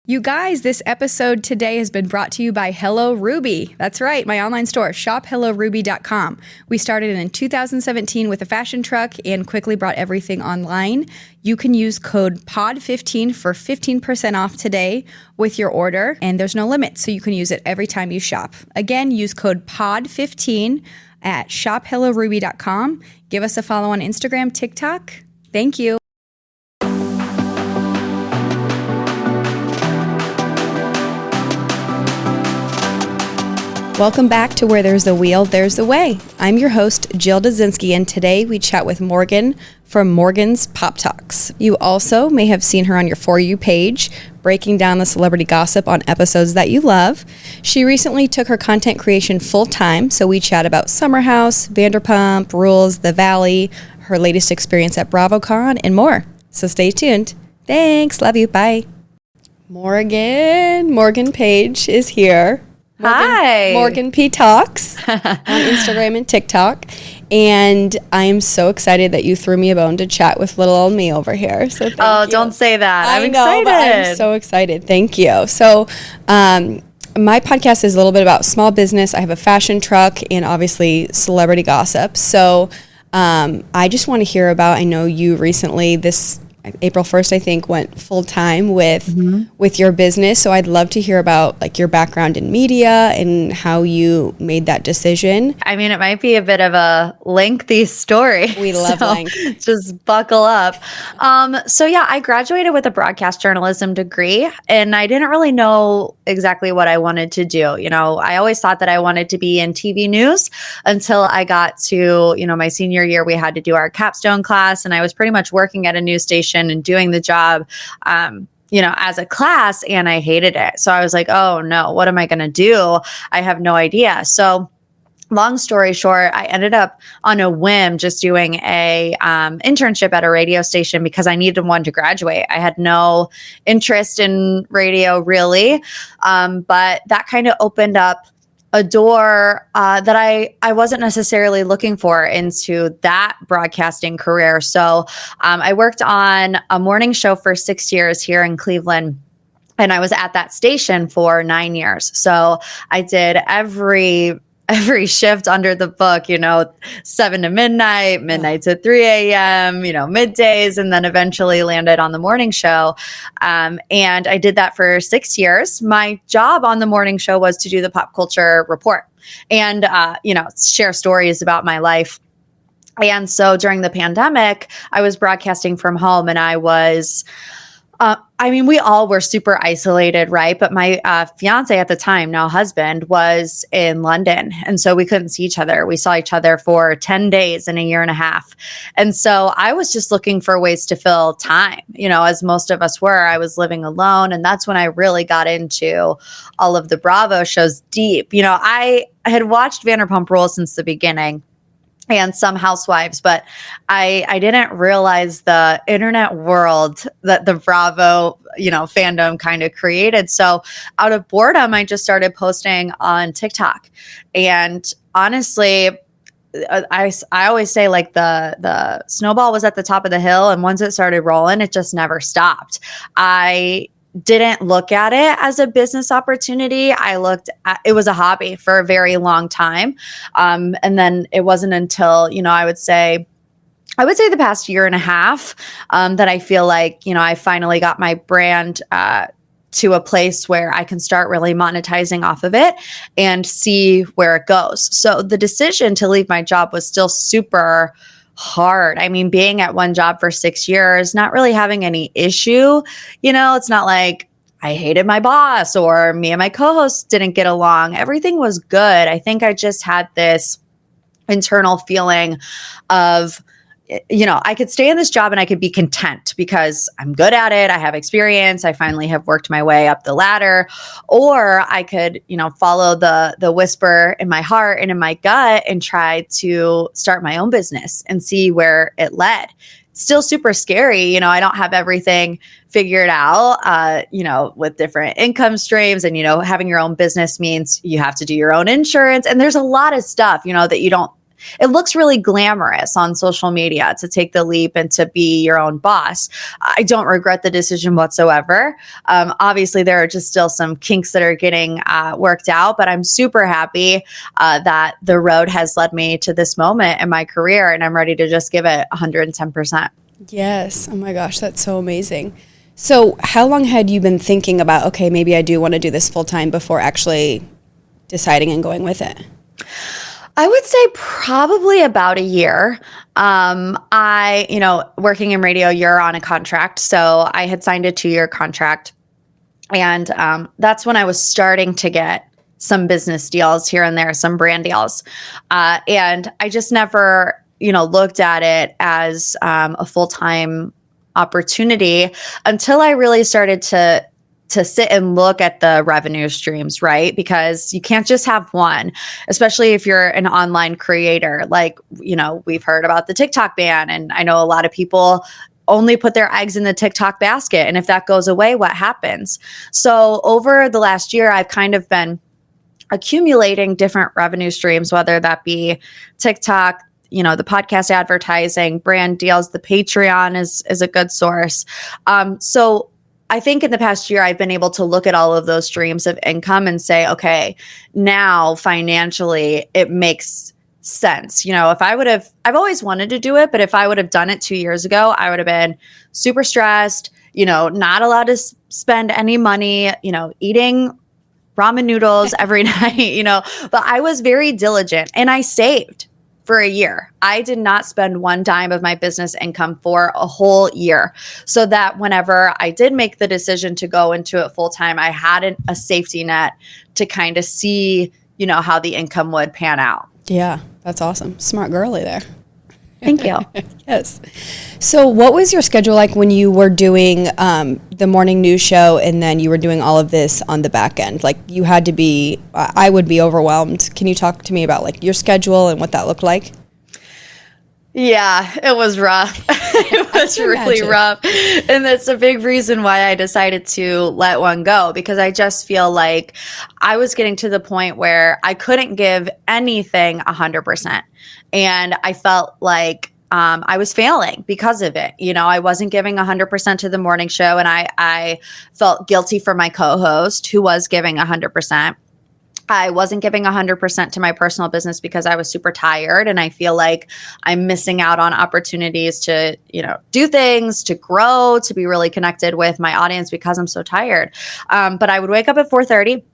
You guys, this episode today has been brought to you by Hello Ruby. That's right, my online store, shophelloruby.com. We started in 2017 with a fashion truck and quickly brought everything online. You can use code POD15 for 15% off today with your order, and there's no limit, so you can use it every time you shop. Again, use code POD15 at shophelloruby.com. Give us a follow on Instagram, TikTok. Thank you. Welcome back to Where There's a Wheel, There's a Way. I'm your host, Jill Dazinski, and today we chat with Morgan from Morgan's Pop Talks. You also may have seen her on your For You page, breaking down the celebrity gossip on episodes that you love. She recently took her content creation full-time, so we chat about Summer House, Vanderpump Rules, The Valley, her latest experience at BravoCon, and more. So stay tuned. Thanks. Love you. Bye. Morgan Page is here. Hi. Morgan P Talks on Instagram and TikTok. And I'm so excited that you threw me a bone to chat with little old me over here. So thank you. Don't say that. I'm excited. I'm so excited. Thank you. So my podcast is a little bit about small business. I have a fashion truck and obviously celebrity gossip. So I just want to hear about, I know you recently, this April 1st, I think, went full time with your business. So I'd love to hear about like your background in media and how you made that decision. I mean, it might be a bit of a lengthy story. We love length. Just buckle up. So yeah, I graduated with a broadcast journalism degree, and I didn't really know exactly what I wanted to do. You know, I always thought that I wanted to be in TV news until I got to, my senior year. We had to do our capstone class, and I was pretty much working at a news station and doing the job, as a class, and I hated it. So I was like, oh no, what am I going to do? I have no idea. So long story short, I ended up on a whim just doing a internship at a radio station because I needed one to graduate. I had no interest in radio really, but that kind of opened up a door that I wasn't necessarily looking for into that broadcasting career. So I worked on a morning show for 6 years here in Cleveland, and I was at that station for 9 years. So I did every shift under the book, 7 to midnight to 3 a.m., middays, and then eventually landed on the morning show. And I did that for 6 years. My job on the morning show was to do the pop culture report and, share stories about my life. And so during the pandemic, I was broadcasting from home, and I was we all were super isolated, right? But my fiance at the time, now husband, was in London. And so we couldn't see each other. We saw each other for 10 days in a year and a half. And so I was just looking for ways to fill time, as most of us were. I was living alone. And that's when I really got into all of the Bravo shows deep. I had watched Vanderpump Rules since the beginning, and some Housewives, but I didn't realize the internet world that the Bravo, fandom kind of created. So out of boredom, I just started posting on TikTok. And honestly, I always say like the snowball was at the top of the hill, and once it started rolling, it just never stopped. I didn't look at it as a business opportunity. I looked at it was a hobby for a very long time. And then it wasn't until, I would say the past year and a half that I feel like, I finally got my brand to a place where I can start really monetizing off of it and see where it goes. So the decision to leave my job was still super hard. I mean, being at one job for 6 years, not really having any issue, it's not like I hated my boss or me and my co-hosts didn't get along. Everything was good. I think I just had this internal feeling of, I could stay in this job and I could be content because I'm good at it. I have experience. I finally have worked my way up the ladder. Or I could, follow the whisper in my heart and in my gut and try to start my own business and see where it led. It's still super scary. I don't have everything figured out, with different income streams, and, having your own business means you have to do your own insurance. And there's a lot of stuff, that you don't it looks really glamorous on social media to take the leap and to be your own boss. I don't regret the decision whatsoever. Obviously, there are just still some kinks that are getting worked out, but I'm super happy that the road has led me to this moment in my career, and I'm ready to just give it 110%. Yes. Oh my gosh, that's so amazing. So how long had you been thinking about, okay, maybe I do want to do this full time before actually deciding and going with it? I would say probably about a year. Working in radio, you're on a contract. So I had signed a 2-year contract. And that's when I was starting to get some business deals here and there, some brand deals. And I just never, looked at it as a full-time opportunity until I really started to sit and look at the revenue streams, right? Because you can't just have one, especially if you're an online creator. Like, we've heard about the TikTok ban, and I know a lot of people only put their eggs in the TikTok basket. And if that goes away, what happens? So over the last year, I've kind of been accumulating different revenue streams, whether that be TikTok, the podcast advertising, brand deals, the Patreon is a good source. So I think in the past year, I've been able to look at all of those streams of income and say, okay, now financially, it makes sense. If I've always wanted to do it, but if I would have done it 2 years ago, I would have been super stressed, not allowed to spend any money, eating ramen noodles every night, but I was very diligent and I saved for a year. I did not spend one dime of my business income for a whole year, so that whenever I did make the decision to go into it full time, I had a safety net to kind of see, how the income would pan out. Yeah, that's awesome. Smart girly there. Thank you. Yes. So what was your schedule like when you were doing the morning news show and then you were doing all of this on the back end? Like, you had to be, I would be overwhelmed. Can you talk to me about like your schedule and what that looked like? Yeah, it was rough. It was really rough. And that's a big reason why I decided to let one go, because I just feel like I was getting to the point where I couldn't give anything 100%. And I felt like I was failing because of it. I wasn't giving 100% to the morning show, and I felt guilty for my co-host who was giving 100%. I wasn't giving 100% to my personal business because I was super tired, and I feel like I'm missing out on opportunities to, do things, to grow, to be really connected with my audience because I'm so tired. But I would wake up at 4:30.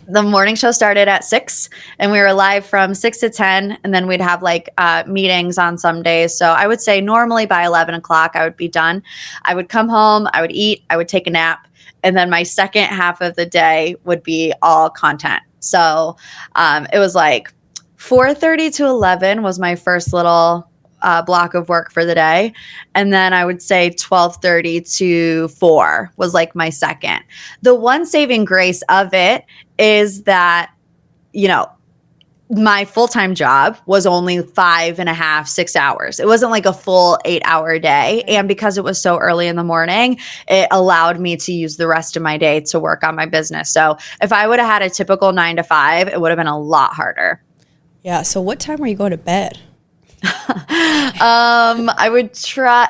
The morning show started at 6, and we were live from 6 to 10. And then we'd have meetings on some days. So I would say normally by 11 o'clock, I would be done. I would come home, I would eat, I would take a nap. And then my second half of the day would be all content. So it was like 4:30 to 11 was my first little block of work for the day. And then I would say 12:30 to 4 was like my second. The one saving grace of it is that, my full-time job was only 5.5, 6 hours. It wasn't like a full 8-hour day. And because it was so early in the morning, it allowed me to use the rest of my day to work on my business. So if I would have had a typical 9 to 5, it would have been a lot harder. Yeah. So what time were you going to bed? I would try.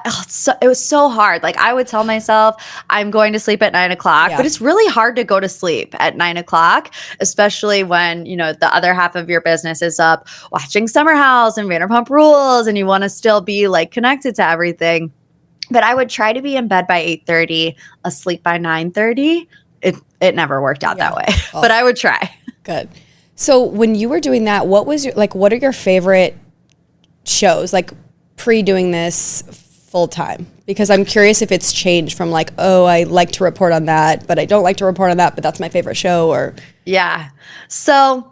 It was so hard. Like, I would tell myself I'm going to sleep at 9 o'clock, but it's really hard to go to sleep at 9 o'clock, especially when, the other half of your business is up watching Summer House and Vanderpump Rules, and you want to still be connected to everything. But I would try to be in bed by 8:30, asleep by 9:30. It never worked out that way, but I would try. Good. So when you were doing that, what was what are your favorite shows pre doing this full time? Because I'm curious if it's changed from I like to report on that, but I don't like to report on that, but that's my favorite show. Or yeah. So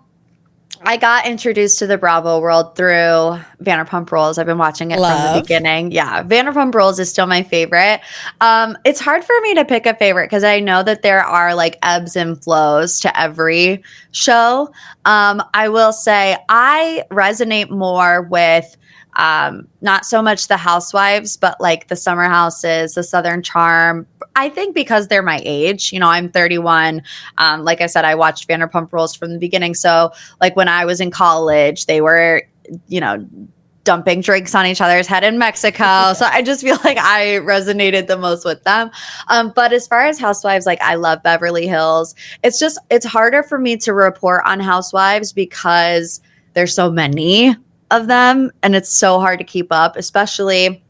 I got introduced to the Bravo world through Vanderpump Rules. I've been watching it from the beginning. Yeah, Vanderpump Rules is still my favorite. It's hard for me to pick a favorite because I know that there are ebbs and flows to every show. I will say I resonate more with not so much the housewives, but the summer houses, the Southern Charm. I think because they're my age, I'm 31. Like I said, I watched Vanderpump Rules from the beginning. So when I was in college, they were dumping drinks on each other's head in Mexico. So I just feel like I resonated the most with them. But as far as Housewives, like I love Beverly Hills. It's harder for me to report on Housewives because there's so many of them and it's so hard to keep up, especially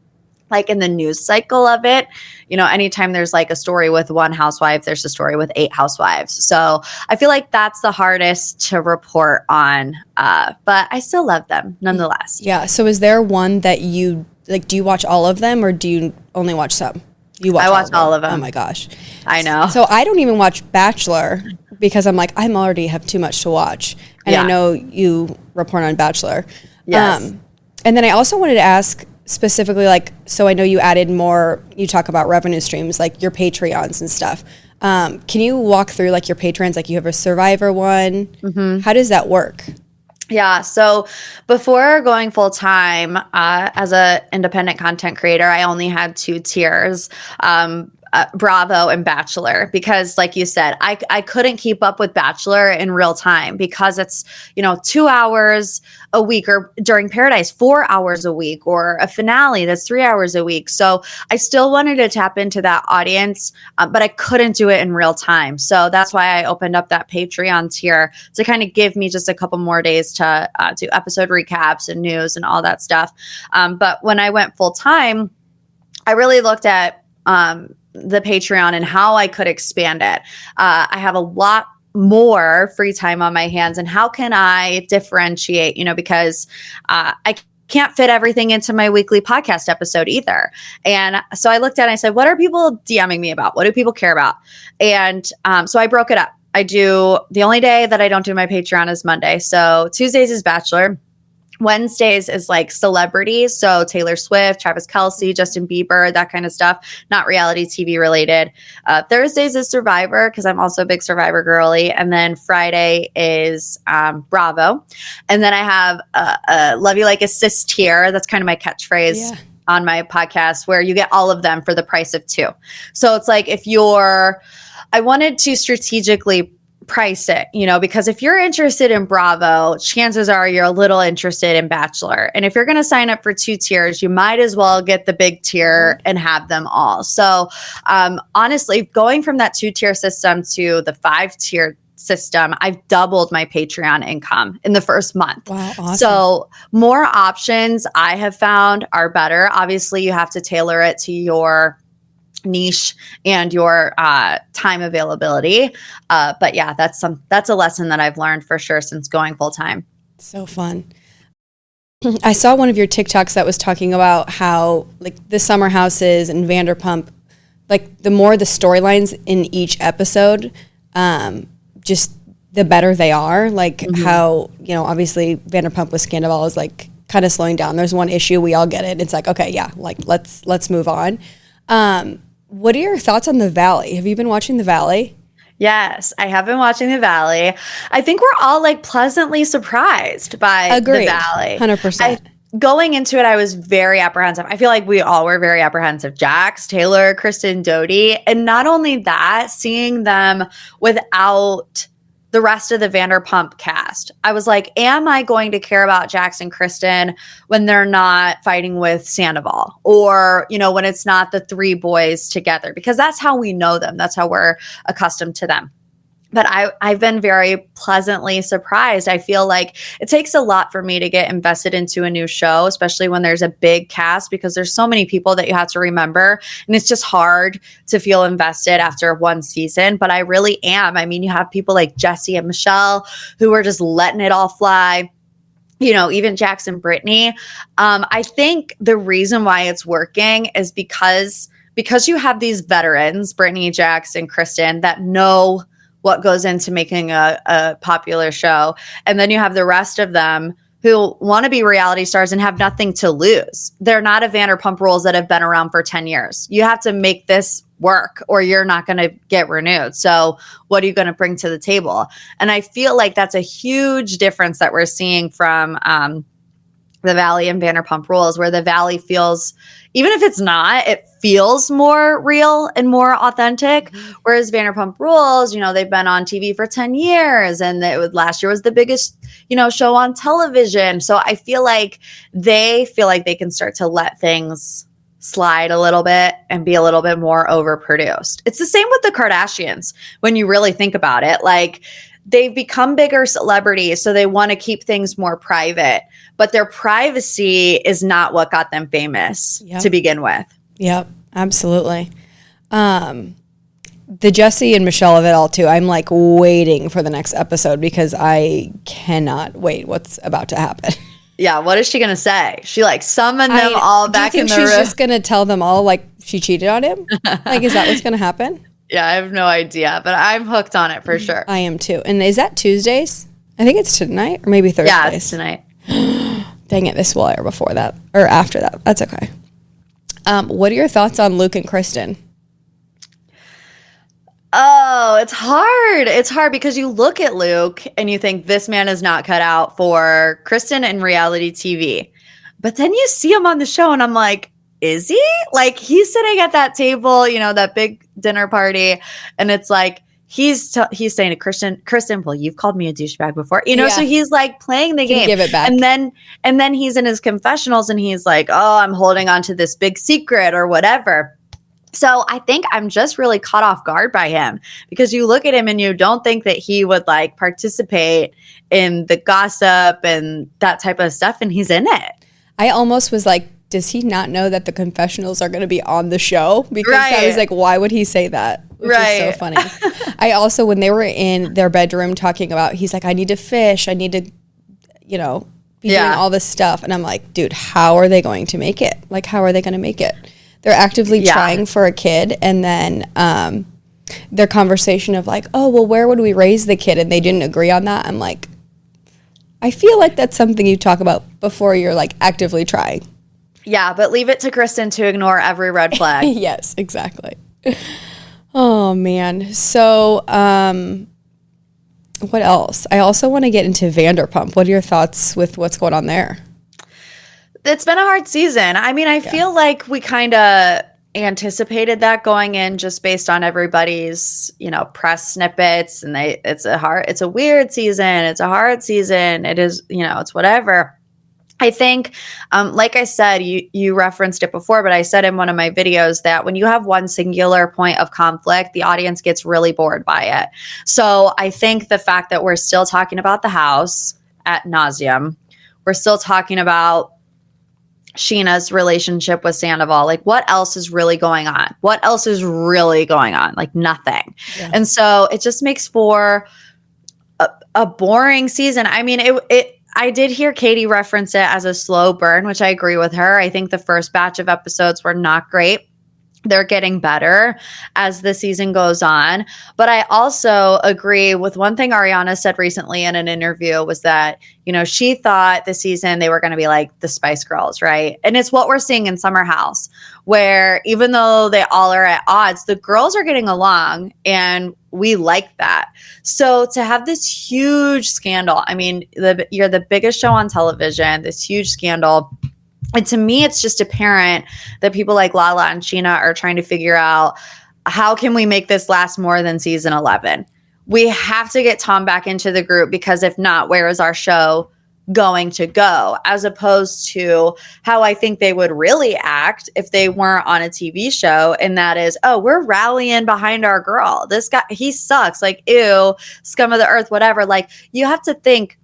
like in the news cycle of it. Anytime there's like a story with one housewife, there's a story with 8 housewives. So I feel like that's the hardest to report on. But I still love them nonetheless. Yeah. So is there one that you like, do you watch all of them or do you only watch some? I watch all of them. Oh my gosh. I know. So I don't even watch Bachelor because I'm like, I'm already have too much to watch. And I know you report on Bachelor. Yes. And then I also wanted to ask specifically, like, so I know you added more, you talk about revenue streams, like your Patreons and stuff. Can you walk through like your Patreons? Like you have a Survivor one. Mm-hmm. How does that work? Yeah. So before going full time as a independent content creator, I only had 2 tiers. Bravo and Bachelor, because like you said, I couldn't keep up with Bachelor in real time because it's, 2 hours a week, or during Paradise, 4 hours a week, or a finale that's 3 hours a week. So I still wanted to tap into that audience, but I couldn't do it in real time. So that's why I opened up that Patreon tier to kind of give me just a couple more days to do episode recaps and news and all that stuff. But when I went full time, I really looked at the Patreon and how I could expand it. I have a lot more free time on my hands, and how can I differentiate, because I can't fit everything into my weekly podcast episode either. And so I looked at it and I said, what are people DMing me about? What do people care about? And so I broke it up. The only day that I don't do my Patreon is Monday. So Tuesdays is Bachelor. Wednesdays is like celebrities. So Taylor Swift, Travis Kelce, Justin Bieber, that kind of stuff, not reality TV related. Thursdays is Survivor, because I'm also a big Survivor girly. And then Friday is Bravo. And then I have a Love You Like a Sis tier. That's kind of my catchphrase on my podcast, where you get all of them for the price of 2. So it's like I wanted to strategically price it, because if you're interested in Bravo, chances are you're a little interested in Bachelor. And if you're going to sign up for 2 tiers, you might as well get the big tier and have them all. So honestly, going from that 2-tier system to the 5-tier system, I've doubled my Patreon income in the first month. Wow, awesome. So more options I have found are better. Obviously, you have to tailor it to your niche and your time availability. But yeah, that's a lesson that I've learned for sure since going full time. So fun. I saw one of your TikToks that was talking about how like the summer houses and Vanderpump, like the more the storylines in each episode, just the better they are. Like how, obviously Vanderpump with Sandoval is like kind of slowing down. There's one issue, we all get it. It's like, okay, yeah, like let's move on. What are your thoughts on The Valley? Have you been watching The Valley? Yes, I have been watching The Valley. I think we're all like pleasantly surprised by Agreed. The Valley. 100%. Going into it, I was very apprehensive. I feel like we all were very apprehensive. Jax, Taylor, Kristen, Dodie. And not only that, seeing them without the rest of the Vanderpump cast, I was like, am I going to care about Jax and Kristen when they're not fighting with Sandoval, or, when it's not the 3 boys together? Because that's how we know them. That's how we're accustomed to them. But I've been very pleasantly surprised. I feel like it takes a lot for me to get invested into a new show, especially when there's a big cast, because there's so many people that you have to remember. And it's just hard to feel invested after one season. But I really am. I mean, you have people like Jesse and Michelle who are just letting it all fly. Even Jax and Brittany. I think the reason why it's working is because you have these veterans, Brittany, Jax, and Kristen, that know what goes into making a popular show. And then you have the rest of them who want to be reality stars and have nothing to lose. They're not a Vanderpump Rules that have been around for 10 years. You have to make this work or you're not going to get renewed. So what are you going to bring to the table? And I feel like that's a huge difference that we're seeing from the Valley and Vanderpump Rules, where the Valley feels, even if it's not, it feels more real and more authentic. Whereas Vanderpump Rules, they've been on TV for 10 years and last year was the biggest, show on television. So I feel like they can start to let things slide a little bit and be a little bit more overproduced. It's the same with the Kardashians when you really think about it. Like, they've become bigger celebrities, so they want to keep things more private, but their privacy is not what got them famous to begin with. Yep, absolutely. The Jesse and Michelle of it all too. I'm like waiting for the next episode because I cannot wait what's about to happen. Yeah, what is she going to say? She summoned them all back in the room. She's just going to tell them all she cheated on him? Is that what's going to happen? Yeah, I have no idea, but I'm hooked on it for sure. I am too. And is that Tuesdays? I think it's tonight or maybe Thursdays. Yeah, it's tonight. Dang it, this will air before that or after that. That's okay. What are your thoughts on Luke and Kristen? Oh, it's hard. It's hard because you look at Luke and you think this man is not cut out for Kristen and reality TV. But then you see him on the show and I'm like, is he? He's sitting at that table, that big dinner party, and it's like he's saying to Kristen, well, you've called me a douchebag before, so he's playing the game. Give it back. And then he's in his confessionals and he's like, oh, I'm holding on to this big secret or whatever. So I think I'm just really caught off guard by him because you look at him and you don't think that he would participate in the gossip and that type of stuff, and he's in it. I almost was like, does he not know that the confessionals are going to be on the show? Because I was like, why would he say that? Which is so funny. I also, when they were in their bedroom talking about, he's like, I need to fish. I need to, be doing all this stuff. And I'm like, dude, how are they going to make it? How are they going to make it? They're actively trying for a kid. And then their conversation of oh, well, where would we raise the kid? And they didn't agree on that. I'm like, I feel like that's something you talk about before you're actively trying. Yeah, but leave it to Kristen to ignore every red flag. Yes, exactly. Oh, man. So what else? I also want to get into Vanderpump. What are your thoughts with what's going on there? It's been a hard season. I mean, I feel like we kind of anticipated that going in just based on everybody's, press snippets. And it's a weird season. It's a hard season. It is, it's whatever. I think, like I said, you referenced it before, but I said in one of my videos that when you have one singular point of conflict, the audience gets really bored by it. So I think the fact that we're still talking about the house ad nauseum, we're still talking about Sheena's relationship with Sandoval, what else is really going on? What else is really going on? Nothing. Yeah. And so it just makes for a boring season. I mean, I did hear Katie reference it as a slow burn, which I agree with her. I think the first batch of episodes were not great. They're getting better as the season goes on. But I also agree with one thing Ariana said recently in an interview was that, she thought this season they were going to be like the Spice Girls, right? And it's what we're seeing in Summer House, where even though they all are at odds, the girls are getting along and we like that. So to have this huge scandal, I mean, you're the biggest show on television, this huge scandal. And to me, it's just apparent that people like Lala and Sheena are trying to figure out how can we make this last more than season 11? We have to get Tom back into the group because if not, where is our show going to go? As opposed to how I think they would really act if they weren't on a TV show. And that is, oh, we're rallying behind our girl. This guy, he sucks. Ew, scum of the earth, whatever. You have to think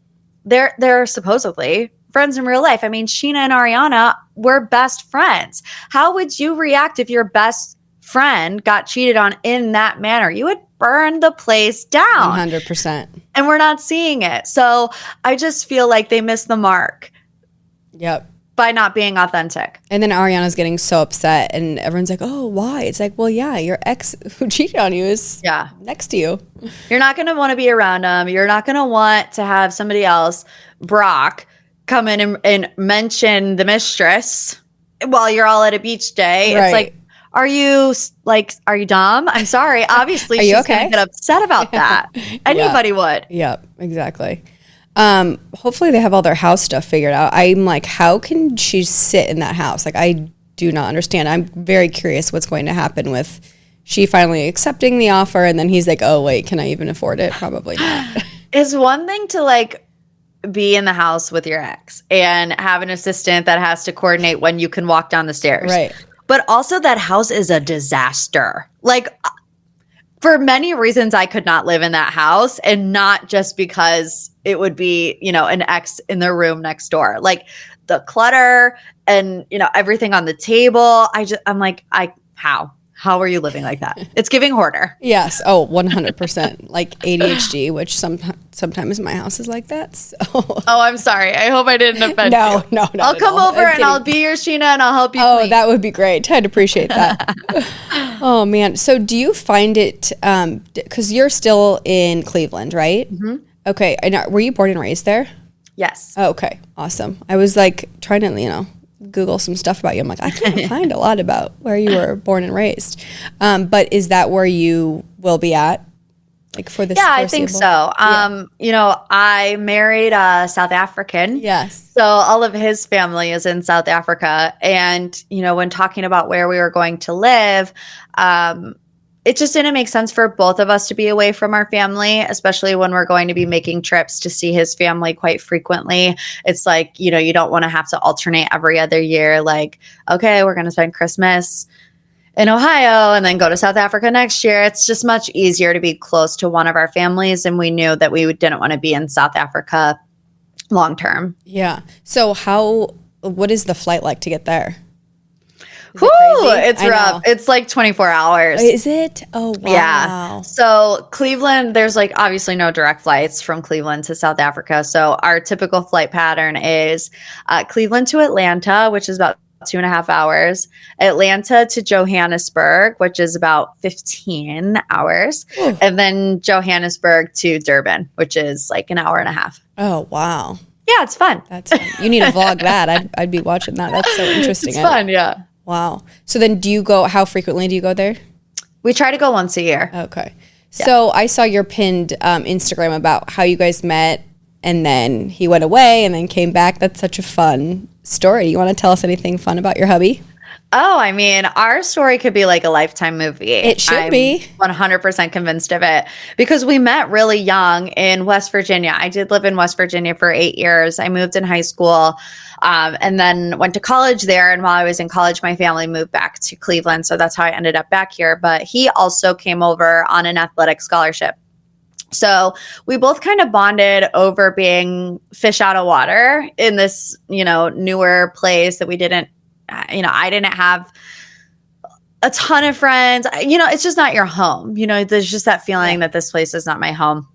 they're supposedly friends in real life. I mean, Sheena and Ariana were best friends. How would you react if your best friend got cheated on in that manner? You would burn the place down. 100%. And we're not seeing it. So I just feel like they missed the mark. Yep. By not being authentic. And then Ariana's getting so upset and everyone's like, oh, why? It's like, well, yeah, your ex who cheated on you is next to you. You're not going to want to be around him. You're not going to want to have somebody else, Brock, come in and mention the mistress while you're all at a beach day. Right. It's like, are you dumb? I'm sorry. Obviously, she's going to get upset about that. Anybody would. Yep, exactly. Hopefully they have all their house stuff figured out. I'm like, how can she sit in that house? Like, I do not understand. I'm very curious what's going to happen with she finally accepting the offer, and then he's like, oh, wait, can I even afford it? Probably not. It's one thing to like be in the house with your ex and have an assistant that has to coordinate when you can walk down the stairs. Right. But also that house is a disaster. Like, for many reasons, I could not live in that house, and not just because it would be, an ex in the room next door. Like the clutter and, everything on the table. I'm like, how are you living like that? It's giving hoarder. Yes. Oh, 100%. Like ADHD, which sometimes my house is like that. So. Oh, I'm sorry. I hope I didn't offend you. No. I'll come over and I'll be your Sheena and I'll help you clean. That would be great. I'd appreciate that. Oh, man. So do you find it, because you're still in Cleveland, right? Mm-hmm. Okay. And were you born and raised there? Yes. Oh, okay. Awesome. I was like trying to, Google some stuff about you. I'm like, I can't find a lot about where you were born and raised. But is that where you will be at? Like for this? Yeah, I think so. I married a South African. Yes. So all of his family is in South Africa. And, when talking about where we were going to live, it just didn't make sense for both of us to be away from our family, especially when we're going to be making trips to see his family quite frequently. It's like, you don't want to have to alternate every other year. Like, okay, we're going to spend Christmas in Ohio and then go to South Africa next year. It's just much easier to be close to one of our families. And we knew that we didn't want to be in South Africa long term. Yeah. So what is the flight like to get there? It's rough. It's like 24 hours. Is it? Oh, wow. Yeah. So Cleveland, there's like obviously no direct flights from Cleveland to South Africa. So our typical flight pattern is Cleveland to Atlanta, which is about 2.5 hours, Atlanta to Johannesburg, which is about 15 hours, Ooh. And then Johannesburg to Durban, which is like an hour and a half. Oh, wow. Yeah, it's fun. That's fun. You need to vlog that. I'd be watching that. That's so interesting. It's fun, yeah. Wow. So then how frequently do you go there? We try to go once a year. Okay. Yeah. So I saw your pinned Instagram about how you guys met and then he went away and then came back. That's such a fun story. You want to tell us anything fun about your hubby? Oh, I mean, our story could be like a Lifetime movie. It should be. 100% convinced of it because we met really young in West Virginia. I did live in West Virginia for 8 years. I moved in high school and then went to college there. And while I was in college, my family moved back to Cleveland. So that's how I ended up back here. But he also came over on an athletic scholarship. So we both kind of bonded over being fish out of water in this, newer place that we didn't, I didn't have a ton of friends. It's just not your home. There's just that feeling that this place is not my home.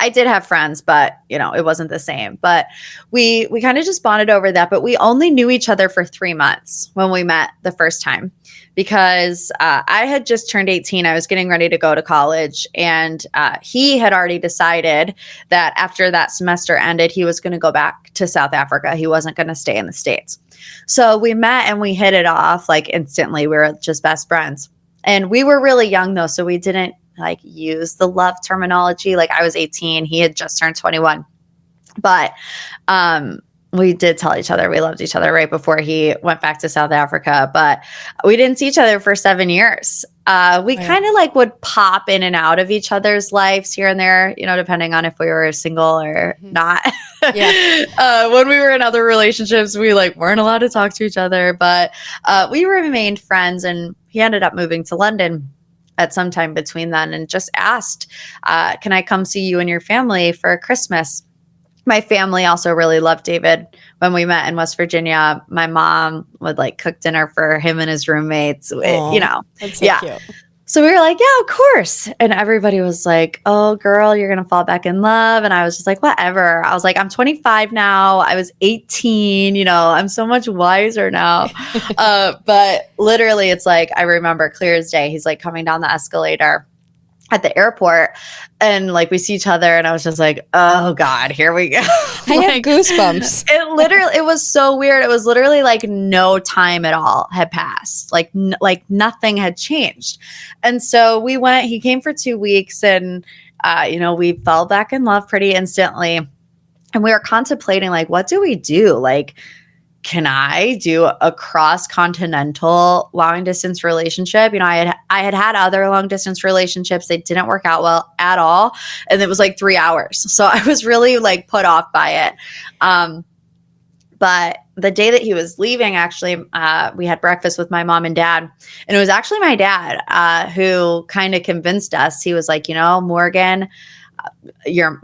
I did have friends, but, it wasn't the same. But we kind of just bonded over that. But we only knew each other for 3 months when we met the first time because I had just turned 18. I was getting ready to go to college. And he had already decided that after that semester ended, he was going to go back to South Africa. He wasn't going to stay in the States. So we met and we hit it off like instantly. We were just best friends. And we were really young, though, so we didn't use the love terminology. Like I was 18, he had just turned 21. But we did tell each other we loved each other right before he went back to South Africa. But we didn't see each other for 7 years. We kind of would pop in and out of each other's lives here and there, depending on if we were single or not. Yeah. When we were in other relationships, we weren't allowed to talk to each other, but we remained friends. And he ended up moving to London at some time between then and just asked, can I come see you and your family for Christmas? My family also really loved David. When we met in West Virginia, my mom would cook dinner for him and his roommates. Aww, that's so cute. So we were like, yeah, of course. And everybody was like, oh, girl, you're going to fall back in love. And I was just like, whatever. I was like, I'm 25 now. I was 18. I'm so much wiser now. But literally, it's I remember clear as day. He's coming down the escalator at the airport and we see each other and I was just like, oh God, here we go. I have goosebumps. It was so weird. It was literally no time at all had passed. Nothing had changed. And so he came for 2 weeks and, we fell back in love pretty instantly. And we were contemplating, like, what do we do? Like, can I do a cross-continental long-distance relationship? You know, I had other long-distance relationships. They didn't work out well at all. And it was like 3 hours. So I was really like put off by it. But the day that he was leaving, actually, we had breakfast with my mom and dad. And it was actually my dad who kind of convinced us. He was like, you know, Morgan,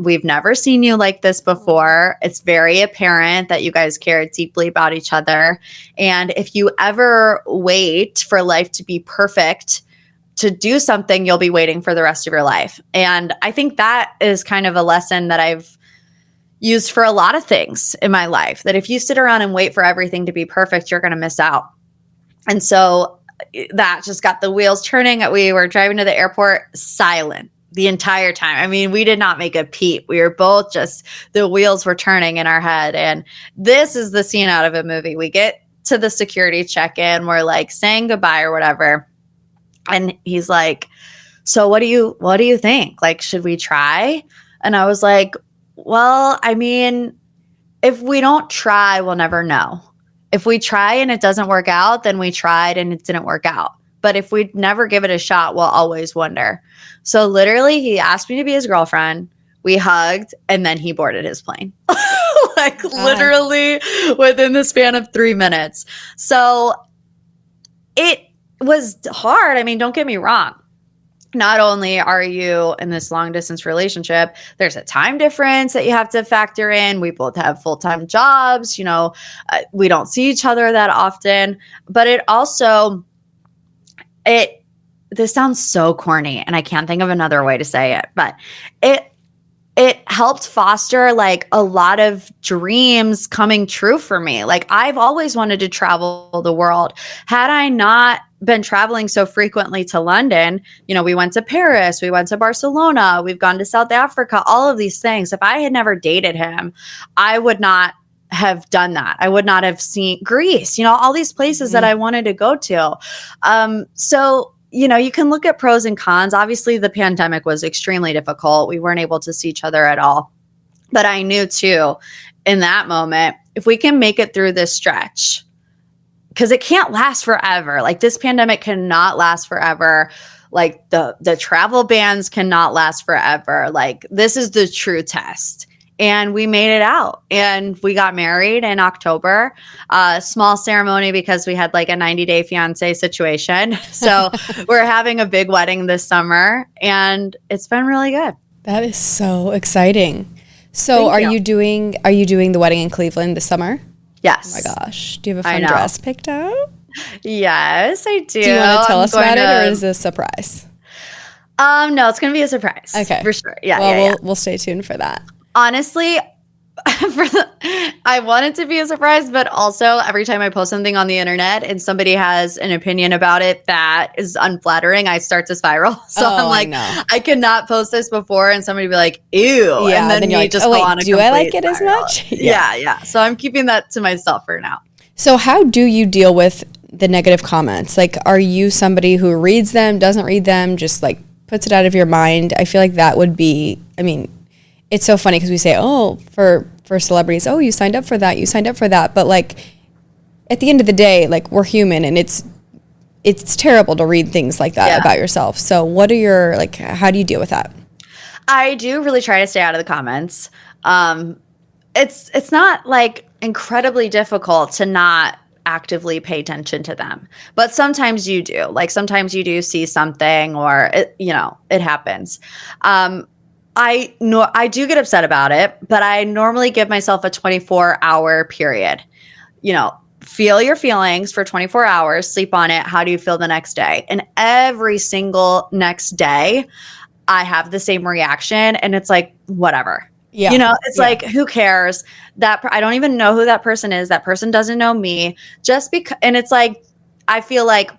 we've never seen you like this before. It's very apparent that you guys care deeply about each other. And if you ever wait for life to be perfect to do something, you'll be waiting for the rest of your life. And I think that is kind of a lesson that I've used for a lot of things in my life, that if you sit around and wait for everything to be perfect, you're going to miss out. And so that just got the wheels turning. We were driving to the airport, silent the entire time. I mean, we did not make a peep. We were both just, the wheels were turning in our head. And this is the scene out of a movie. We get to the security check-in. We're like saying goodbye or whatever. And he's like, so what do you think? Like, should we try? And I was like, well, I mean, if we don't try, we'll never know. If we try and it doesn't work out, then we tried and it didn't work out. But if we never give it a shot, we'll always wonder. So literally, he asked me to be his girlfriend. We hugged, and then he boarded his plane. Like literally within the span of 3 minutes. So it was hard. I mean, don't get me wrong. Not only are you in this long distance relationship, there's a time difference that you have to factor in. We both have full-time jobs. You know, we don't see each other that often. But it also, this sounds so corny, and I can't think of another way to say it, but it helped foster like a lot of dreams coming true for me. Like, I've always wanted to travel the world. Had I not been traveling so frequently to London, you know, we went to Paris, we went to Barcelona, we've gone to South Africa, all of these things. If I had never dated him, I would not have done that. I would not have seen Greece, you know, all these places that I wanted to go to. So, you know, you can look at pros and cons. Obviously, the pandemic was extremely difficult. We weren't able to see each other at all. But I knew too, in that moment, if we can make it through this stretch, because it can't last forever. Like, this pandemic cannot last forever. Like, the travel bans cannot last forever. Like, this is the true test. And we made it out, and we got married in October. Small ceremony because we had like a 90-day fiance situation. So we're having a big wedding this summer, and it's been really good. That is so exciting. So are you doing the wedding in Cleveland this summer? Yes. Oh my gosh. Do you have a fun dress picked out? Yes, I do. Do you want to tell us about it, or is this a surprise? No, it's going to be a surprise. Okay. For sure. Yeah. Well, we'll stay tuned for that. Honestly, I want it to be a surprise, but also every time I post something on the internet and somebody has an opinion about it that is unflattering, I start to spiral. So I'm like, I cannot post this before and somebody be like, ew. Yeah, and then you just go on a do I like it spiral. As much? Yeah. So I'm keeping that to myself for now. So how do you deal with the negative comments? Like, are you somebody who reads them, doesn't read them, just like puts it out of your mind? I feel like that would be, I mean, it's so funny because we say, oh, for celebrities, oh, you signed up for that. But like, at the end of the day, like, we're human, and it's terrible to read things like that about yourself. So what are your, like, how do you deal with that? I do really try to stay out of the comments. It's not like incredibly difficult to not actively pay attention to them, but sometimes you do. Like, sometimes you do see something, or it happens. I do get upset about it, but I normally give myself a 24-hour period. You know, feel your feelings for 24 hours, sleep on it. How do you feel the next day? And every single next day, I have the same reaction, and it's like, whatever. Yeah. You know, it's like, who cares? I don't even know who that person is. That person doesn't know me. Just because, and it's like, I feel like,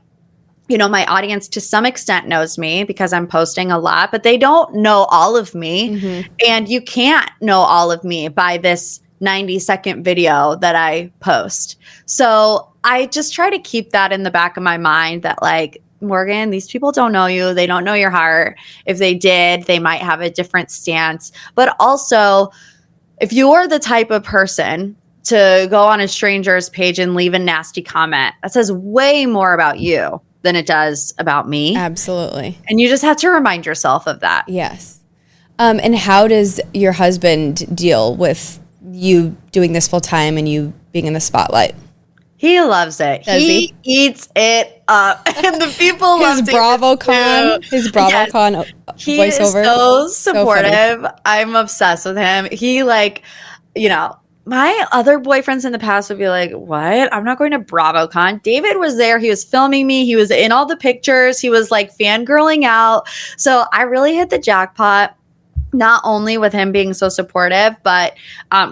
you know, my audience to some extent knows me because I'm posting a lot, but they don't know all of me. Mm-hmm. And you can't know all of me by this 90-second video that I post. So I just try to keep that in the back of my mind that, like, Morgan, these people don't know you. They don't know your heart. If they did, they might have a different stance. But also, if you're the type of person to go on a stranger's page and leave a nasty comment, that says way more about you than it does about me. Absolutely. And you just have to remind yourself of that. Yes. And how does your husband deal with you doing this full time and you being in the spotlight? He loves it. He eats it up. And the people love his BravoCon voiceover. He is so supportive. So I'm obsessed with him. He my other boyfriends in the past would be like, what? I'm not going to BravoCon. David was there. He was filming me. He was in all the pictures. He was like fangirling out. So I really hit the jackpot. Not only with him being so supportive, but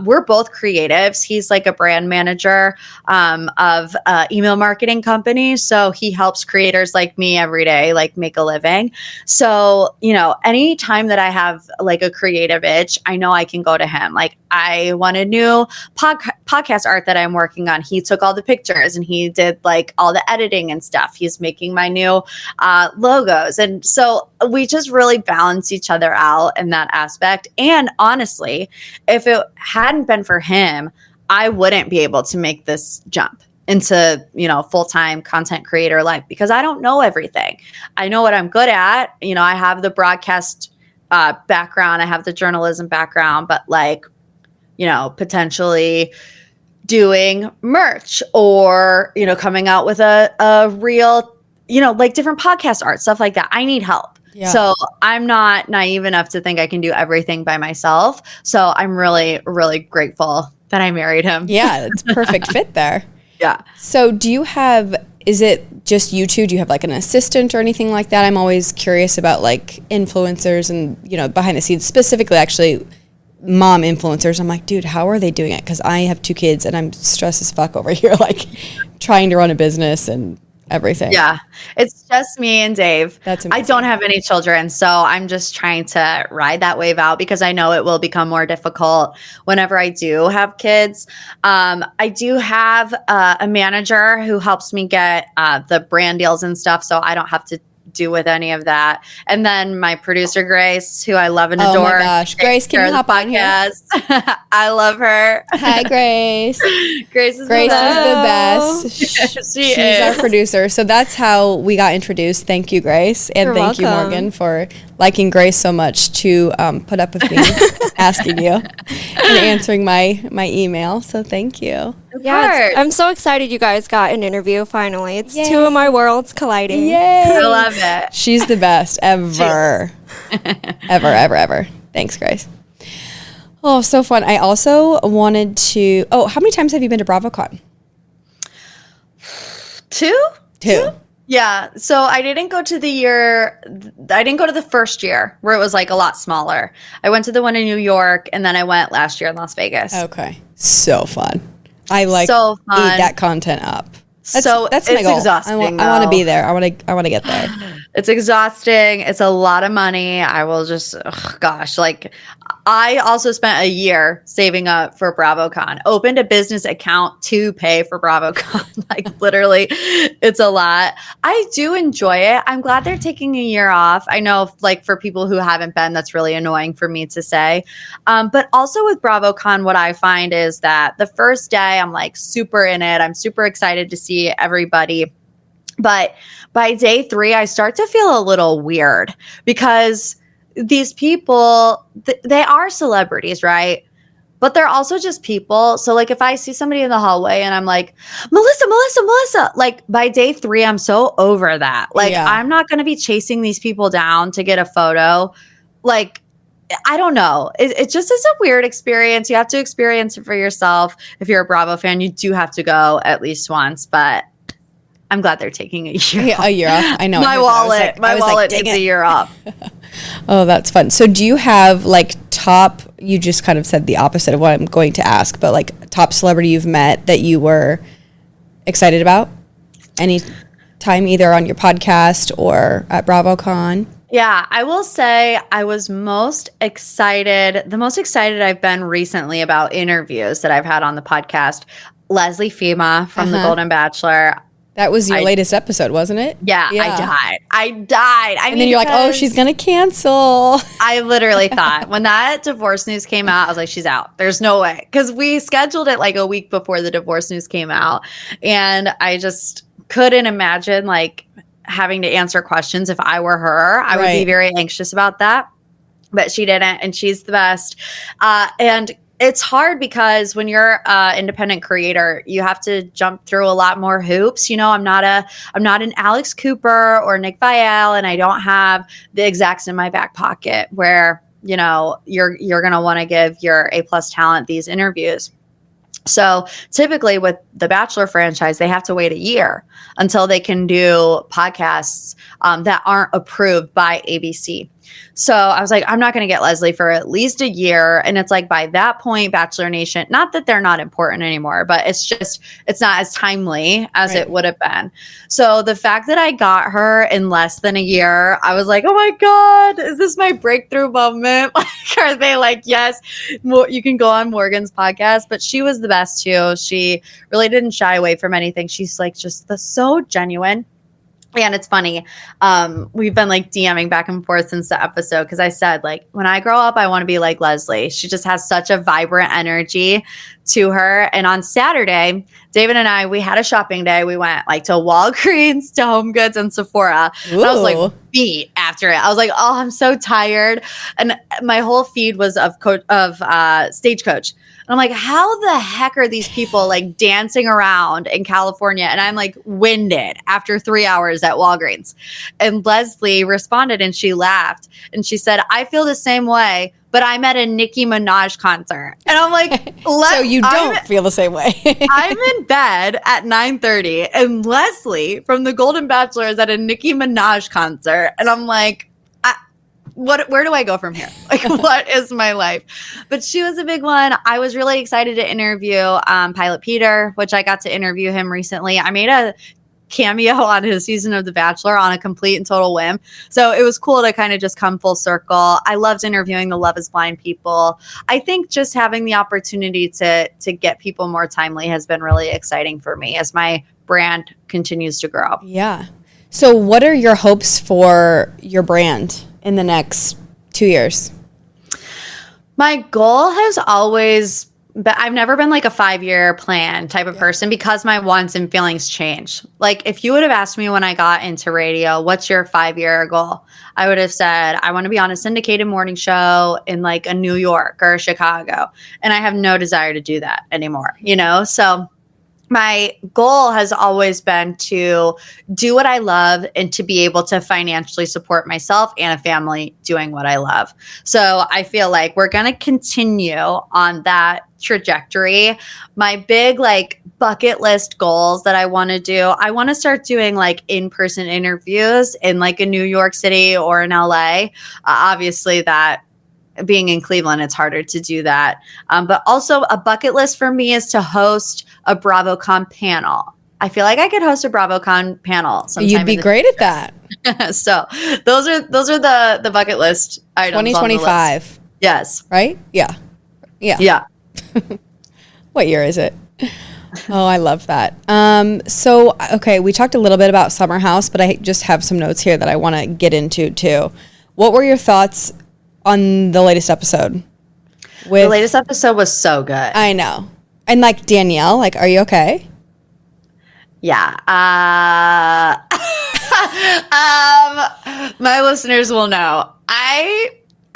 we're both creatives. He's like a brand manager of email marketing company. So he helps creators like me every day, like make a living. So, any time that I have like a creative itch, I know I can go to him. Like I want a new podcast art that I'm working on. He took all the pictures and he did like all the editing and stuff. He's making my new logos. And so we just really balance each other out in that aspect. And honestly, if it hadn't been for him, I wouldn't be able to make this jump into, full-time content creator life because I don't know everything. I know what I'm good at. I have the broadcast background. I have the journalism background, but potentially doing merch or, coming out with a real, different podcast art, stuff like that. I need help. Yeah. So I'm not naive enough to think I can do everything by myself. So I'm really, really grateful that I married him. Yeah, it's a perfect fit there. Yeah. So is it just you two? Do you have like an assistant or anything like that? I'm always curious about like influencers and, behind the scenes, specifically actually mom influencers. I'm like, dude, how are they doing it? Because I have 2 kids and I'm stressed as fuck over here, like trying to run a business and everything. Yeah. It's just me and Dave. That's amazing. I don't have any children, so I'm just trying to ride that wave out because I know it will become more difficult whenever I do have kids. I do have a manager who helps me get the brand deals and stuff, so I don't have to do with any of that. And then my producer, Grace, who I love and adore. Oh my gosh. Grace, can you hop on here? I love her. Hi, Grace. Grace is the best. She's our producer. So that's how we got introduced. Thank you, Grace. And You're thank welcome. you, Morgan, for liking Grace so much to put up with me asking you and answering my email. So thank you. Yeah, I'm so excited you guys got an interview finally. It's Yay. 2 of my worlds colliding. Yay. I love it. She's the best ever. ever. Thanks, Grace. Oh, so fun. I also wanted to... Oh, how many times have you been to BravoCon? 2? 2. Yeah. So I didn't go to the first year where it was like a lot smaller. I went to the one in New York and then I went last year in Las Vegas. Okay. So fun. I eat that content up. That's my goal. Exhausting. I want to be there. I want to get there. It's exhausting. It's a lot of money. I will just, I also spent a year saving up for BravoCon. Opened a business account to pay for BravoCon. Like literally, it's a lot. I do enjoy it. I'm glad they're taking a year off. I know like for people who haven't been, that's really annoying for me to say. But also with BravoCon, what I find is that the first day I'm like super in it. I'm super excited to see everybody. But by day 3, I start to feel a little weird because these people, they are celebrities, right? But they're also just people. So like if I see somebody in the hallway and I'm like, Melissa, like by day 3, I'm so over that. Like I'm not going to be chasing these people down to get a photo. Like, I don't know. It just is a weird experience. You have to experience it for yourself. If you're a Bravo fan, you do have to go at least once, but I'm glad they're taking a year off. A year off. I know. My wallet needs a year off. Oh, that's fun. So do you have like you just kind of said the opposite of what I'm going to ask, but like top celebrity you've met that you were excited about? Any time either on your podcast or at BravoCon? Yeah, I will say I was the most excited I've been recently about interviews that I've had on the podcast. Leslie Fima from The Golden Bachelor. That was your latest episode, wasn't it? Yeah, I died. And then you're like, oh, she's going to cancel. I literally thought when that divorce news came out, I was like, she's out. There's no way. Because we scheduled it like a week before the divorce news came out. And I just couldn't imagine like having to answer questions if I were her. I would be very anxious about that. But she didn't. And she's the best. And it's hard because when you're an independent creator, you have to jump through a lot more hoops. You know, I'm not an Alex Cooper or Nick Viall, and I don't have the execs in my back pocket where, you know, you're going to want to give your A+ talent these interviews. So typically with the Bachelor franchise, they have to wait a year until they can do podcasts that aren't approved by ABC. So I was like, I'm not going to get Leslie for at least a year. And it's like by that point, Bachelor Nation, not that they're not important anymore, but it's not as timely as it would have been. So the fact that I got her in less than a year, I was like, oh my God, is this my breakthrough moment? Like, are they like, yes, you can go on Morgan's podcast? But she was the best too. She really didn't shy away from anything. She's like just so genuine. And it's funny. We've been like DMing back and forth since the episode because I said like when I grow up, I want to be like Leslie. She just has such a vibrant energy to her. And on Saturday, David and I, we had a shopping day. We went like to Walgreens, to Home Goods, and Sephora. And I was like beat after it. I was like, oh, I'm so tired. And my whole feed was of Stagecoach. And I'm like, how the heck are these people like dancing around in California? And I'm like winded after 3 hours at Walgreens. And Leslie responded and she laughed. And she said, I feel the same way, but I'm at a Nicki Minaj concert. And I'm like, so you don't feel the same way. I'm in bed at 9:30 and Leslie from The Golden Bachelor is at a Nicki Minaj concert. And I'm like, where do I go from here? Like, what is my life? But she was a big one. I was really excited to interview Pilot Peter, which I got to interview him recently. I made a cameo on his season of The Bachelor on a complete and total whim. So it was cool to kind of just come full circle. I loved interviewing the Love is Blind people. I think just having the opportunity to get people more timely has been really exciting for me as my brand continues to grow. Yeah. So what are your hopes for your brand in the next 2 years? My goal has always been, I've never been like a 5-year plan type of person because my wants and feelings change. Like if you would have asked me when I got into radio, what's your 5-year goal? I would have said, I want to be on a syndicated morning show in like a New York or Chicago. And I have no desire to do that anymore, you know? So my goal has always been to do what I love and to be able to financially support myself and a family doing what I love. So I feel like we're going to continue on that trajectory. My big like bucket list goals that I want to do, I want to start doing like in-person interviews in like a New York City or in LA. Obviously that being in Cleveland, it's harder to do that. But also a bucket list for me is to host a BravoCon panel. I feel like I could host a BravoCon panel sometime. You'd be great at that. So those are the bucket list items. 2025. Yes. Right? Yeah. What year is it? Oh, I love that. So, okay, we talked a little bit about Summer House, but I just have some notes here that I want to get into too. What were your thoughts on the latest episode? The latest episode was so good. I know. And like Danielle, like, are you okay? Yeah. My listeners will know. I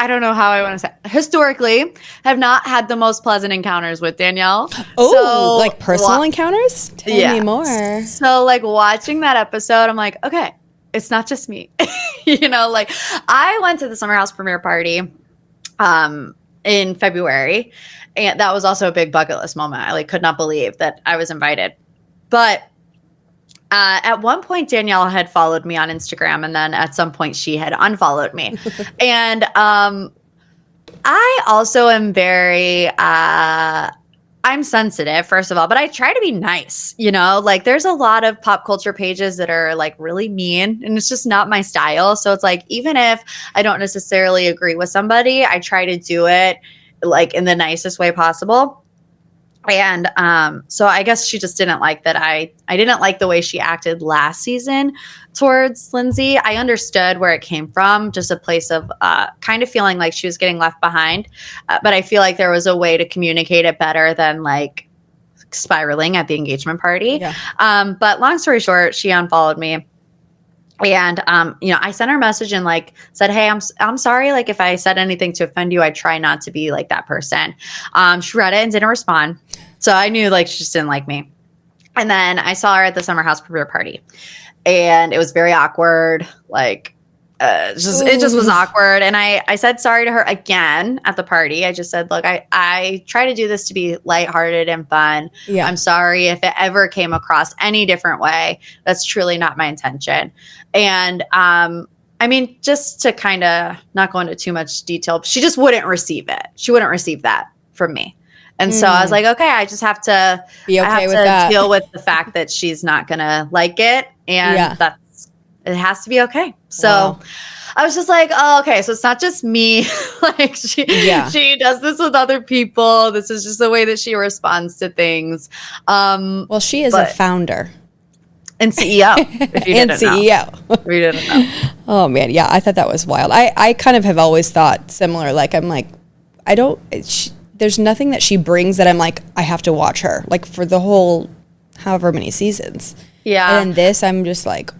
don't know how I want to say. Historically, have not had the most pleasant encounters with Danielle. Oh, so, like personal encounters? Tell me more. So like watching that episode, I'm like, okay, it's not just me. You know, like I went to the Summer House premiere party in February, and that was also a big bucket list moment. I like could not believe that I was invited. But at one point, Danielle had followed me on Instagram, and then at some point she had unfollowed me. And I also am very I'm sensitive, first of all, but I try to be nice, you know, like there's a lot of pop culture pages that are like really mean and it's just not my style. So it's like, even if I don't necessarily agree with somebody, I try to do it like in the nicest way possible. And so I guess she just didn't like that I didn't like the way she acted last season towards Lindsay. I understood where it came from, just a place of kind of feeling like she was getting left behind. But I feel like there was a way to communicate it better than like spiraling at the engagement party. Yeah. But long story short, she unfollowed me. And, I sent her a message and like said, hey, I'm sorry. Like if I said anything to offend you, I try not to be like that person. She read it and didn't respond. So I knew like she just didn't like me. And then I saw her at the summer house premiere party and it was very awkward. Like, it just was awkward. And I said sorry to her again at the party. I just said, look, I try to do this to be lighthearted and fun. Yeah. I'm sorry if it ever came across any different way. That's truly not my intention. And, just to kind of not go into too much detail, she just wouldn't receive it. She wouldn't receive that from me. And so I was like, okay, I just have to be okay with that. Deal with the fact that she's not going to like it. And it has to be okay. So I was just like, oh, okay. So it's not just me. Like she does this with other people. This is just the way that she responds to things. Well, she is a founder. And CEO. If you didn't know. If you didn't know. Oh man. Yeah. I thought that was wild. I kind of have always thought similar. Like I'm like, there's nothing that she brings that I'm like, I have to watch her like for the whole, however many seasons. Yeah. And this, I'm just like,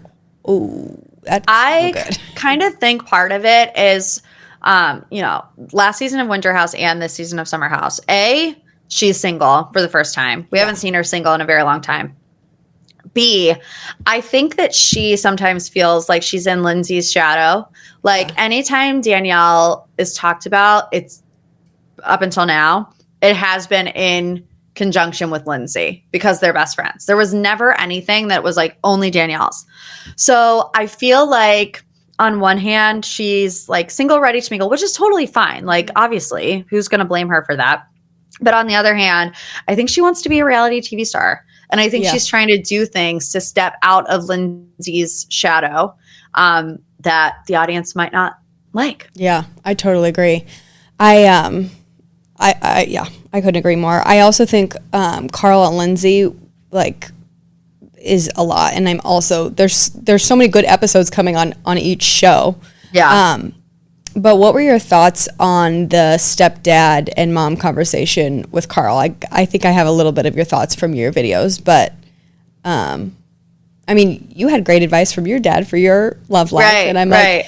oh, that's I good. kind of think part of it is, last season of Winter House and this season of Summer House. She's single for the first time. We haven't seen her single in a very long time. B, I think that she sometimes feels like she's in Lindsay's shadow. Like anytime Danielle is talked about, it's up until now, it has been in conjunction with Lindsay because they're best friends. There was never anything that was like only Danielle's. So I feel like on one hand, she's like single, ready to mingle, which is totally fine. Like obviously, who's going to blame her for that? But on the other hand, I think she wants to be a reality TV star. And I think she's trying to do things to step out of Lindsay's shadow that the audience might not like. Yeah, I totally agree. I couldn't agree more. I also think Carl and Lindsay like is a lot, and I'm also there's so many good episodes coming on each show. Yeah. But what were your thoughts on the stepdad and mom conversation with Carl? I think I have a little bit of your thoughts from your videos, but you had great advice from your dad for your love life, and I'm like,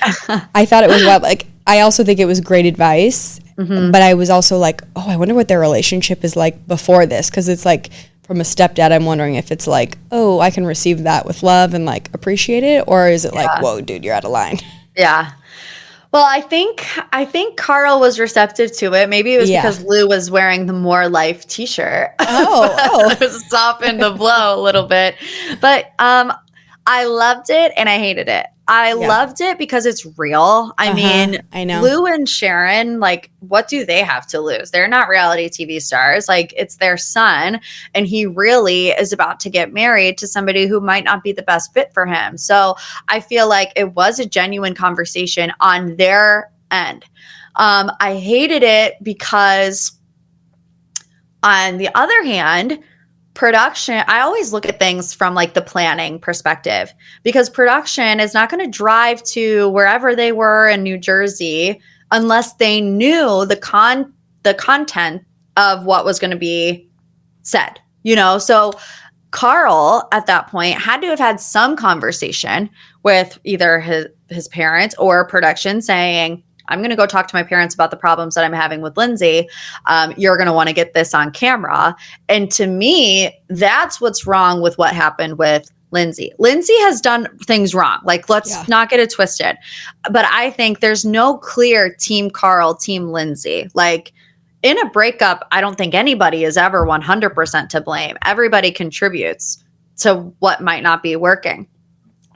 I thought it was wild. Like, I also think it was great advice, but I was also like, oh, I wonder what their relationship is like before this, because it's like from a stepdad, I'm wondering if it's like, oh, I can receive that with love and like appreciate it, or is it like, whoa, dude, you're out of line? Yeah. Well, I think Carl was receptive to it. Maybe it was because Lou was wearing the More Life t-shirt. Oh. It softened the blow a little bit. But I loved it and I hated it. I loved it because it's real. I mean, I know. Lou and Sharon, like, what do they have to lose? They're not reality TV stars. Like, it's their son, and he really is about to get married to somebody who might not be the best fit for him. So I feel like it was a genuine conversation on their end. I hated it because, on the other hand, production, I always look at things from like the planning perspective, because production is not going to drive to wherever they were in New Jersey unless they knew the content of what was going to be said, So Carl at that point had to have had some conversation with either his parents or production saying, I'm going to go talk to my parents about the problems that I'm having with Lindsay. You're going to want to get this on camera. And to me, that's what's wrong with what happened with Lindsay. Lindsay has done things wrong. Like, let's not get it twisted. But I think there's no clear team Carl, team Lindsay. Like, in a breakup, I don't think anybody is ever 100% to blame. Everybody contributes to what might not be working.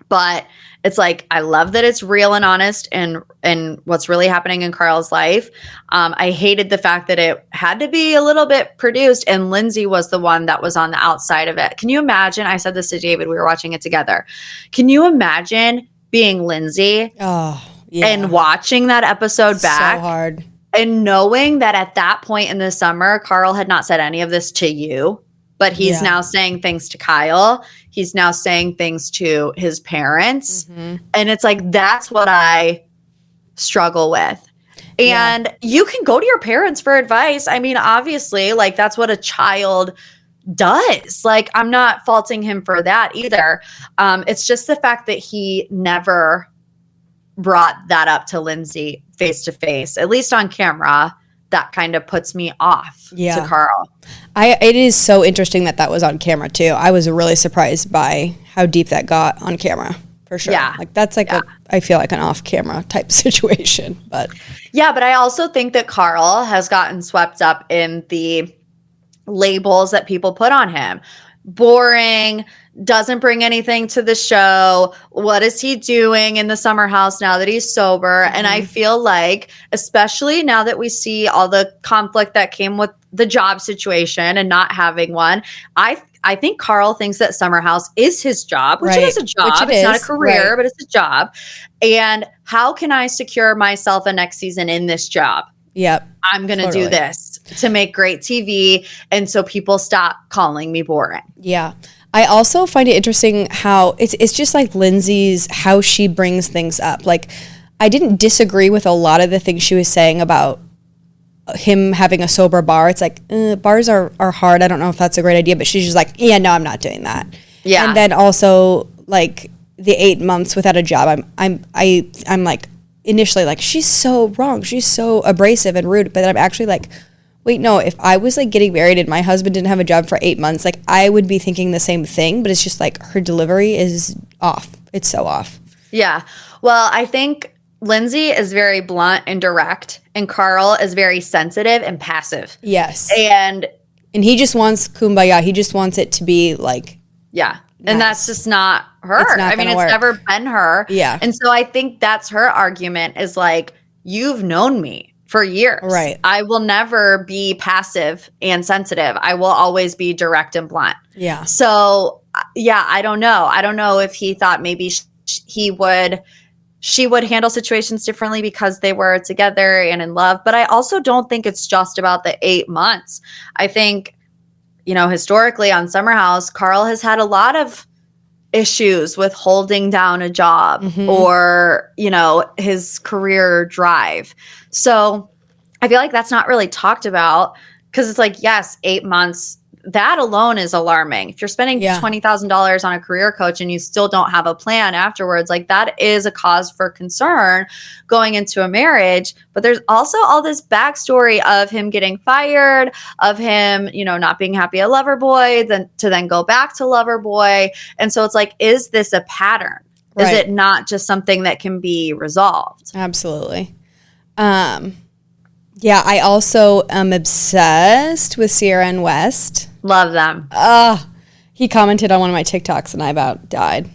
But it's like, I love that it's real and honest and what's really happening in Carl's life. I hated the fact that it had to be a little bit produced, and Lindsay was the one that was on the outside of it. Can you imagine? I said this to David. We were watching it together. Can you imagine being Lindsay and watching that episode back? So hard. And knowing that at that point in the summer, Carl had not said any of this to you, but he's now saying things to Kyle. He's now saying things to his parents. Mm-hmm. And it's like, that's what I struggle with. And you can go to your parents for advice. I mean, obviously, like that's what a child does. Like, I'm not faulting him for that either. It's just the fact that he never brought that up to Lindsay face to face, at least on camera. That kind of puts me off to Carl. It is so interesting that was on camera too. I was really surprised by how deep that got on camera, for sure. Yeah. Like that's like I feel like an off camera type situation, but but I also think that Carl has gotten swept up in the labels that people put on him. Boring, doesn't bring anything to the show. What is he doing in the summer house now that he's sober? Mm-hmm. And I feel like, especially now that we see all the conflict that came with the job situation and not having one, I think Carl thinks that summer house is his job, which it is a job. It's not a career, but it's a job. And how can I secure myself a next season in this job? Yep. I'm going to do this to make great TV. And so people stop calling me boring. Yeah. I also find it interesting how it's just like Lindsay's, how she brings things up. Like, I didn't disagree with a lot of the things she was saying about him having a sober bar. It's like, bars are hard. I don't know if that's a great idea, but she's just like, yeah, no, I'm not doing that. Yeah. And then also like the 8 months without a job, I'm like, initially like, she's so wrong. She's so abrasive and rude. But then I'm actually like, wait, no, if I was like getting married and my husband didn't have a job for 8 months, like I would be thinking the same thing, but it's just like her delivery is off. It's so off. Yeah. Well, I think Lindsay is very blunt and direct, and Carl is very sensitive and passive. Yes. And he just wants kumbaya. He just wants it to be like, nice. And that's just not her. I mean, it's never been her. Yeah. And so I think that's her argument is like, you've known me for years. Right. I will never be passive and sensitive. I will always be direct and blunt. Yeah. So, I don't know. I don't know if he thought maybe she would handle situations differently because they were together and in love. But I also don't think it's just about the 8 months. I think, historically on Summer House, Carl has had a lot of issues with holding down a job or, his career drive. So I feel like that's not really talked about because it's like, yes, 8 months, that alone is alarming. If you're spending $20,000 on a career coach and you still don't have a plan afterwards, like that is a cause for concern going into a marriage. But there's also all this backstory of him getting fired, of him, not being happy at Loverboy, then go back to Loverboy. And so it's like, is this a pattern? Right. Is it not just something that can be resolved? Absolutely. I also am obsessed with Sierra and West. Love them. He commented on one of my TikToks and I about died.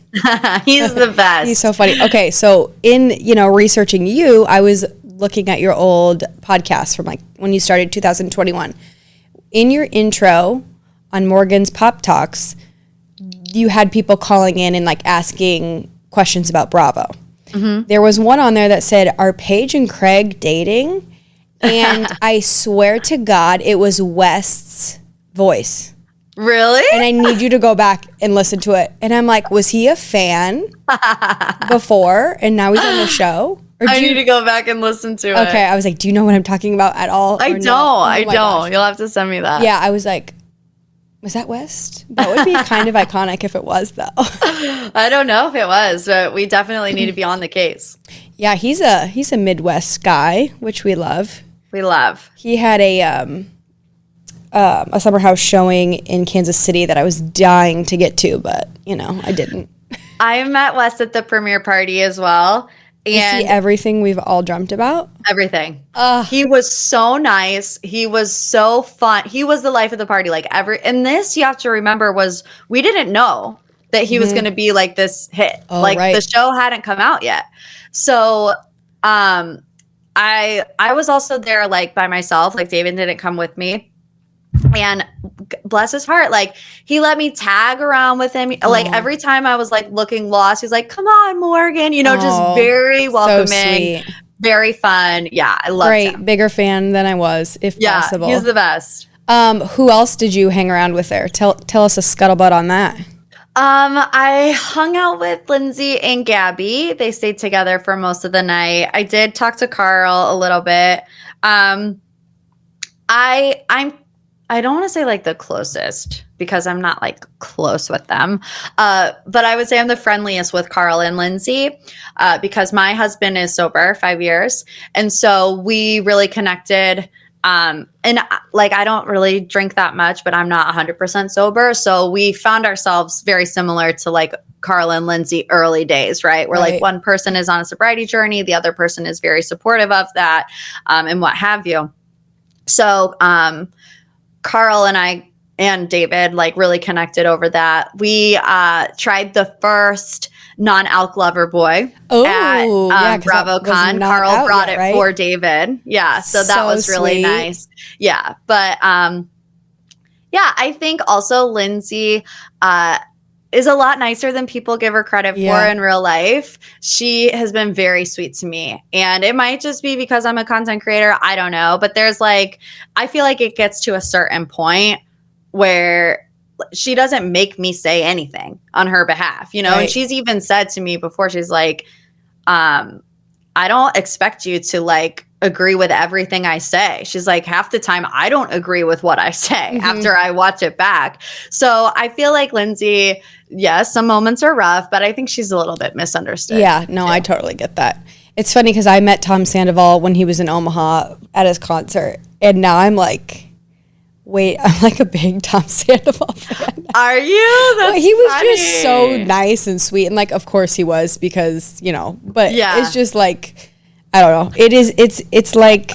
He's the best. He's so funny. Okay, so in, researching you, I was looking at your old podcast from like when you started 2021. In your intro on Morgan's Pop Talks, you had people calling in and like asking questions about Bravo. Mm-hmm. There was one on there that said, "Are Paige and Craig dating?" And I swear to God, it was West's voice. Really? And I need you to go back and listen to it. And I'm like, was he a fan before and now he's on the show? I need to go back and listen to it. Okay, I was like, do you know what I'm talking about at all? I don't. I don't. Gosh. You'll have to send me that. Yeah, I was like, was that West? That would be kind of iconic if it was, though. I don't know if it was, but we definitely need to be on the case. Yeah, he's a Midwest guy, which we love. We love. He had a summer house showing in Kansas City that I was dying to get to, but, I didn't. I met Wes at the premiere party as well. And see everything we've all dreamt about? Everything. He was so nice. He was so fun. He was the life of the party. And this, you have to remember, we didn't know that he was going to be like this hit. The show hadn't come out yet. So I was also there by myself. David didn't come with me. And bless his heart, he let me tag around with him. Every time I was looking lost, he's like, "Come on, Morgan," just very welcoming. So sweet. Very fun. Yeah, I love him. Bigger fan than I was, if possible. He's the best. Who else did you hang around with there? Tell us a scuttlebutt on that. I hung out with Lindsay and Gabby. They stayed together for most of the night. I did talk to Carl a little bit. I don't want to say like the closest because I'm not like close with them. But I would say I'm the friendliest with Carl and Lindsay because my husband is sober 5 years. And so we really connected. And like, I don't really drink that much, but I'm not 100% sober. So we found ourselves very similar to like Carl and Lindsay early days, right? Where like one person is on a sobriety journey, the other person is very supportive of that, and what have you. So, Carl and I and David like really connected over that. We tried the first non-alc lover boy at BravoCon. Carl brought it for David. Yeah, so that was really nice. Yeah, but yeah, I think also Lindsay is a lot nicer than people give her credit for in real life. She has been very sweet to me. And it might just be because I'm a content creator. I don't know. But there's like, I feel like it gets to a certain point where she doesn't make me say anything on her behalf, you know? And she's even said to me before, she's like, I don't expect you to like agree with everything I say. She's like, half the time I don't agree with what I say after I watch it back. So I feel like Lindsay, yes, some moments are rough, but I think she's a little bit misunderstood. Yeah, no, I totally get that. It's funny because I met Tom Sandoval when he was in Omaha at his concert. And now I'm like, wait, I'm like a big Tom Sandoval fan. Are you? That's he was just so nice and sweet. And like, of course he was because, you know, but it's just like, I don't know. It's like,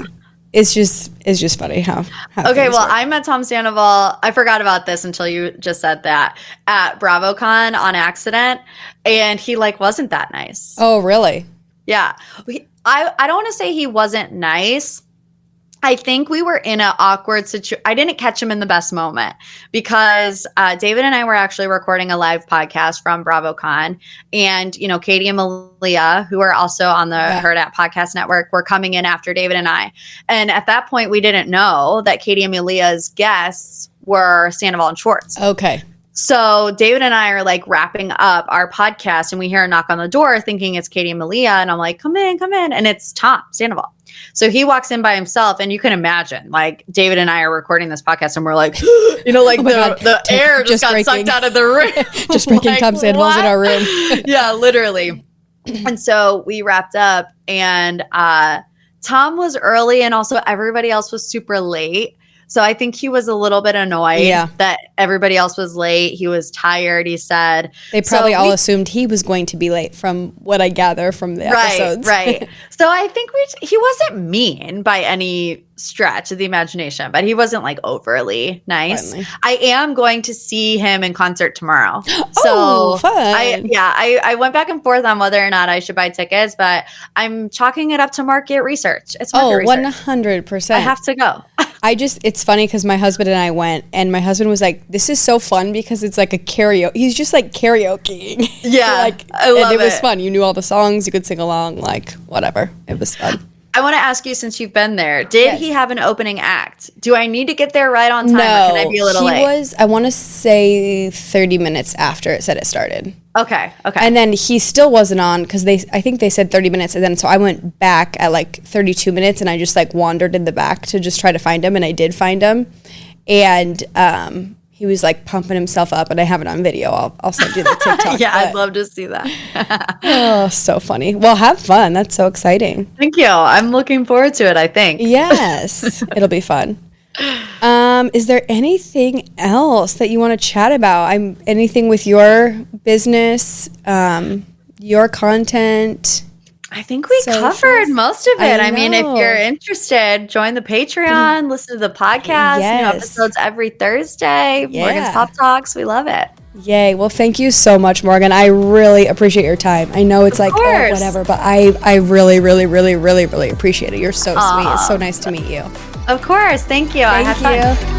it's just funny how okay, well, I met Tom Sandoval. I forgot about this until you just said that at BravoCon on accident. And he like wasn't that nice. Oh, really? Yeah. I don't want to say he wasn't nice. I think we were in an awkward situation. I didn't catch him in the best moment because David and I were actually recording a live podcast from BravoCon. And, you know, Katie and Malia, who are also on the Heard At Podcast Network, were coming in after David and I. And at that point, we didn't know that Katie and Malia's guests were Sandoval and Schwartz. Okay. So David and I are like wrapping up our podcast and we hear a knock on the door thinking it's Katie and Malia. And I'm like, come in. And it's Tom Sandoval. So he walks in by himself and you can imagine like David and I are recording this podcast and we're like, you know, like the air just got sucked out of the room. Just breaking like, Tom Sandoval's in our room. Yeah, literally. And so we wrapped up and Tom was early and also everybody else was super late. So I think he was a little bit annoyed that everybody else was late. He was tired, he said. They probably all assumed he was going to be late from what I gather from the episodes. Right. So I think he wasn't mean by any stretch of the imagination, but he wasn't like overly nice. Finally. I am going to see him in concert tomorrow. So fun. I went back and forth on whether or not I should buy tickets, but I'm chalking it up to market research. It's market research. 100%. I have to go. It's funny because my husband and I went and my husband was like, this is so fun because it's like a karaoke. He's just like karaokeing. Yeah. Like, I love it. It was fun. You knew all the songs. You could sing along, like whatever. It was fun. I want to ask you, since you've been there, did he have an opening act? Do I need to get there right on time or can I be a little late? He was, I want to say 30 minutes after it said it started. Okay. And then he still wasn't on because I think they said 30 minutes. And then so I went back at like 32 minutes and I just like wandered in the back to just try to find him. And I did find him. And he was like pumping himself up and I have it on video. I'll send you the TikTok. Yeah, I'd love to see that. Oh, so funny. Well, have fun. That's so exciting. Thank you. I'm looking forward to it, I think. Yes, it'll be fun. Is there anything else that you want to chat about? Anything with your business, your content? I think we covered most of it. I mean, if you're interested, join the Patreon, listen to the podcast, new episodes every Thursday. Morgan's Pop Talks. We love it. Yay. Well, thank you so much, Morgan. I really appreciate your time. I know it's whatever, but I really, really, really, really, really appreciate it. You're so sweet. It's so nice to meet you. Of course. Thank you. I had fun.